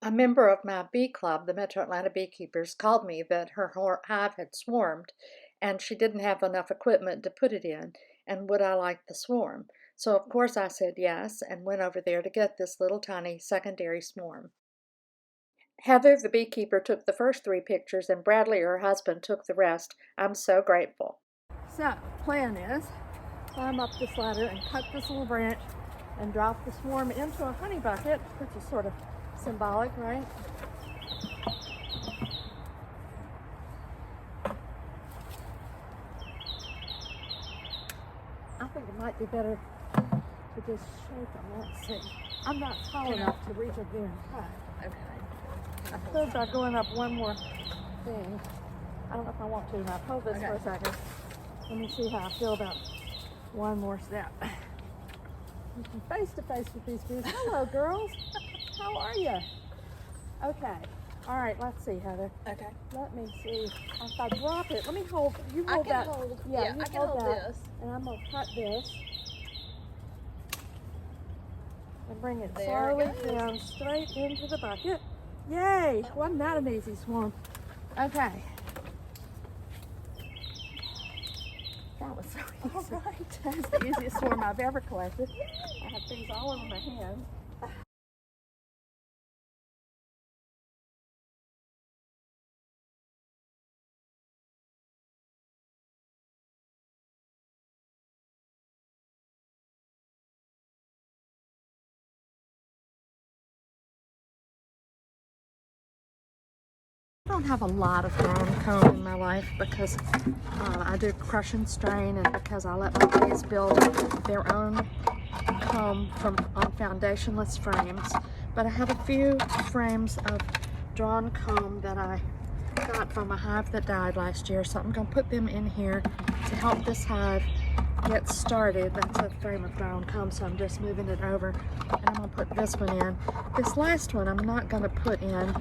A member of my bee club, the Metro Atlanta Beekeepers, called me that her hive had swarmed and she didn't have enough equipment to put it in, and would I like the swarm? So of course I said yes and went over there to get this little tiny secondary swarm. Heather, the beekeeper, took the first 3 pictures and Bradley, her husband, took the rest. I'm so grateful. So, plan is climb up this ladder and cut this little branch and drop the swarm into a honey bucket, which is sort of symbolic, right? I think it might be better to just shake them. Let's see. I'm not tall enough to reach up there and cut. Okay. I could by going up one more thing. I don't know if I want to. Now hold this for a second. Let me see how I feel about one more step. Face to face with these bees. Hello, girls. How are you? Okay. All right. Let's see, Heather. Okay. Let me see. If I drop it, let me hold. You I hold can that. hold. Yeah, I can hold that, this. and I'm gonna cut this and bring it There slowly it goes. down straight into the bucket. Yay! Wasn't that an easy swarm? Okay. That was so easy. All right. That's the easiest swarm I've ever collected. I have things all over my hands. I don't have a lot of drawn comb in my life because I do crush and strain, and because I let my bees build their own comb on foundationless frames. But I have a few frames of drawn comb that I got from a hive that died last year, so I'm going to put them in here to help this hive get started. That's a frame of drawn comb, so I'm just moving it over, and I'm going to put this one in. This last one I'm not going to put in.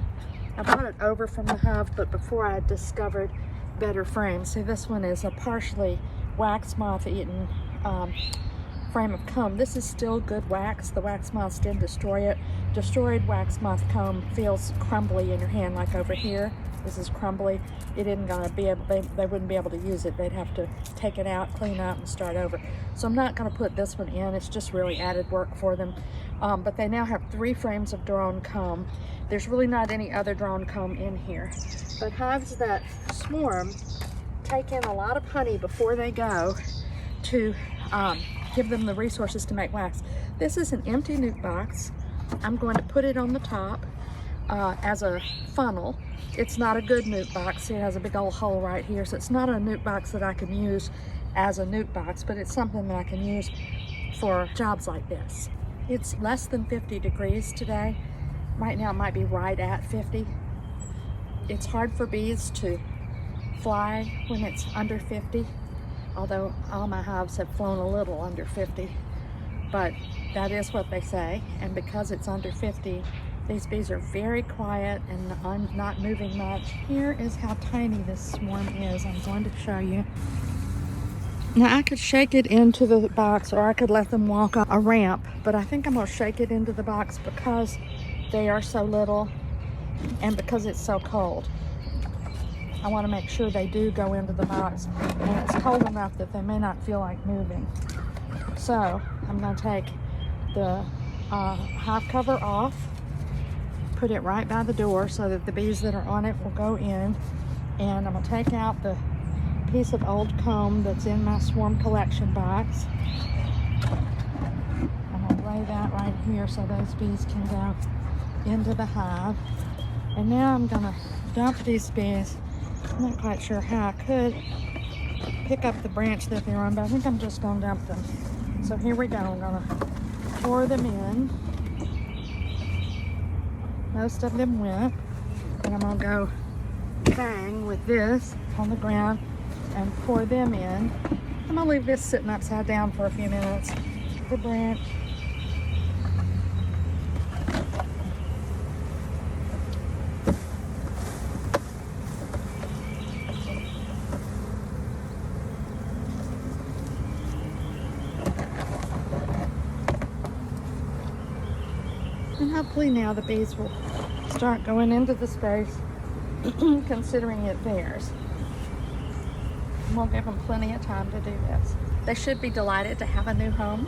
I brought it over from the hive, but before I discovered better frames. See, this one is a partially wax moth eaten frame of comb. This is still good wax. The wax moths didn't destroy it. Destroyed wax moth comb feels crumbly in your hand, like over here. This is crumbly. It isn't gonna be able, they wouldn't be able to use it. They'd have to take it out, clean out, and start over. So I'm not gonna put this one in. It's just really added work for them. But they now have 3 frames of drawn comb. There's really not any other drawn comb in here. But hives that swarm take in a lot of honey before they go to give them the resources to make wax. This is an empty nuke box. I'm going to put it on the top as a funnel. It's not a good nuke box. It has a big old hole right here, so it's not a nuke box that I can use as a nuke box, but it's something that I can use for jobs like this. It's less than 50 degrees today. Right now it might be right at 50. It's hard for bees to fly when it's under 50, although all my hives have flown a little under 50, but that is what they say. And because it's under 50, these bees are very quiet and not moving much. Here is how tiny this swarm is. I'm going to show you. Now I could shake it into the box, or I could let them walk up a ramp, but I think I'm going to shake it into the box because they are so little and because it's so cold. I want to make sure they do go into the box, and it's cold enough that they may not feel like moving. So I'm going to take the hive cover off, put it right by the door so that the bees that are on it will go in, and I'm going to take out the piece of old comb that's in my swarm collection box. I'm going to lay that right here so those bees can go into the hive. And now I'm going to dump these bees. I'm not quite sure how. I could pick up the branch that they're on, but I think I'm just going to dump them. So here we go. I'm going to pour them in. Most of them went. And I'm going to go bang with this on the ground and pour them in. I'm going to leave this sitting upside down for a few minutes. The branch. And hopefully now the bees will start going into the space, considering it theirs. And we'll give them plenty of time to do this. They should be delighted to have a new home.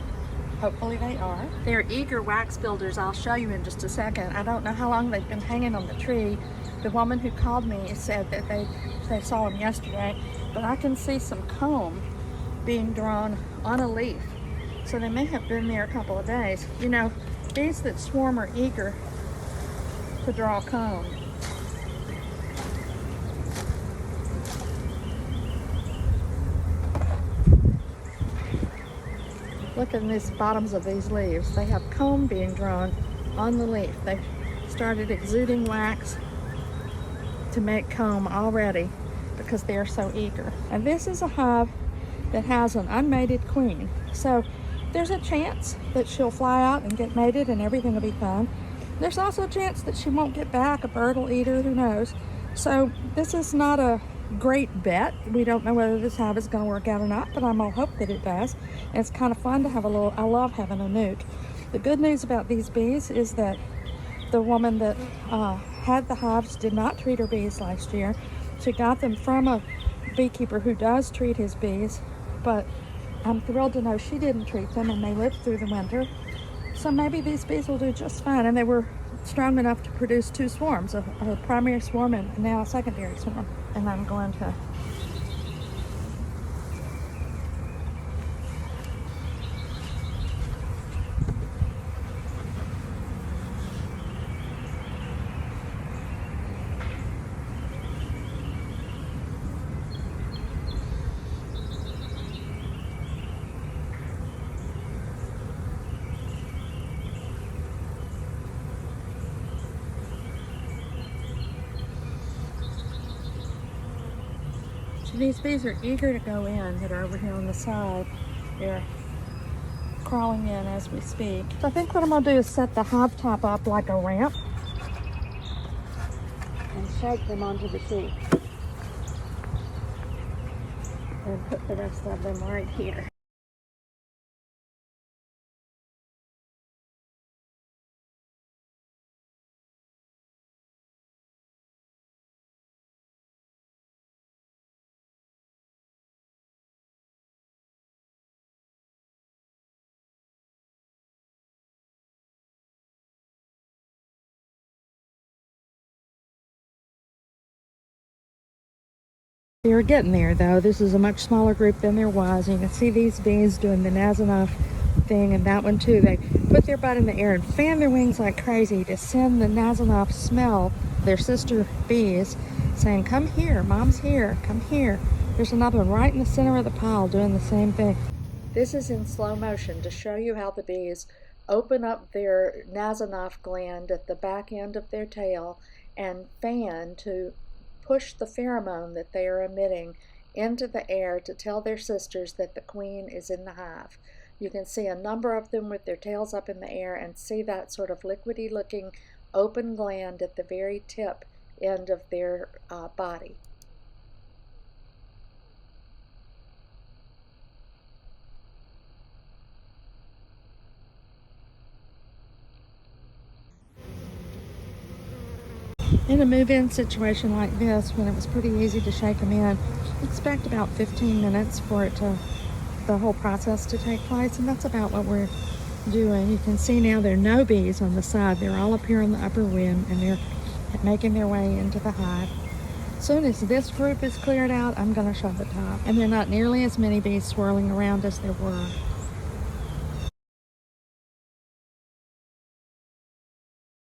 Hopefully they are. They're eager wax builders. I'll show you in just a second. I don't know how long they've been hanging on the tree. The woman who called me said that they saw them yesterday, but I can see some comb being drawn on a leaf. So they may have been there a couple of days. You know, bees that swarm are eager to draw comb. Look at these bottoms of these leaves. They have comb being drawn on the leaf. They've started exuding wax to make comb already because they're so eager. And this is a hive that has an unmated queen. So there's a chance that she'll fly out and get mated and everything will be fine. There's also a chance that she won't get back. A bird will eat her, who knows. So this is not a great bet. We don't know whether this hive is going to work out or not, but I'm gonna hope that it does. And it's kind of fun to have a little, I love having a nuke. The good news about these bees is that the woman that had the hives did not treat her bees last year. She got them from a beekeeper who does treat his bees, but I'm thrilled to know she didn't treat them and they lived through the winter. So maybe these bees will do just fine. And they were strong enough to produce two swarms, a primary swarm and now a secondary swarm. And I'm going to these bees are eager to go in that are over here on the side. They're crawling in as we speak. So I think what I'm going to do is set the hive top up like a ramp and shake them onto the sheet. And put the rest of them right here. They're getting there though. This is a much smaller group than there was. You can see these bees doing the Nasonov thing and that one too. They put their butt in the air and fan their wings like crazy to send the Nasonov smell. Their sister bees saying, come here, mom's here, come here. There's another one right in the center of the pile doing the same thing. This is in slow motion to show you how the bees open up their Nasonov gland at the back end of their tail and fan to push the pheromone that they are emitting into the air to tell their sisters that the queen is in the hive. You can see a number of them with their tails up in the air and see that sort of liquidy looking open gland at the very tip end of their body. In a move-in situation like this, when it was pretty easy to shake them in, expect about 15 minutes for it to, the whole process to take place, and that's about what we're doing. You can see now there are no bees on the side. They're all up here on the upper rim, and they're making their way into the hive. As soon as this group is cleared out, I'm going to show the top. And there are not nearly as many bees swirling around as there were.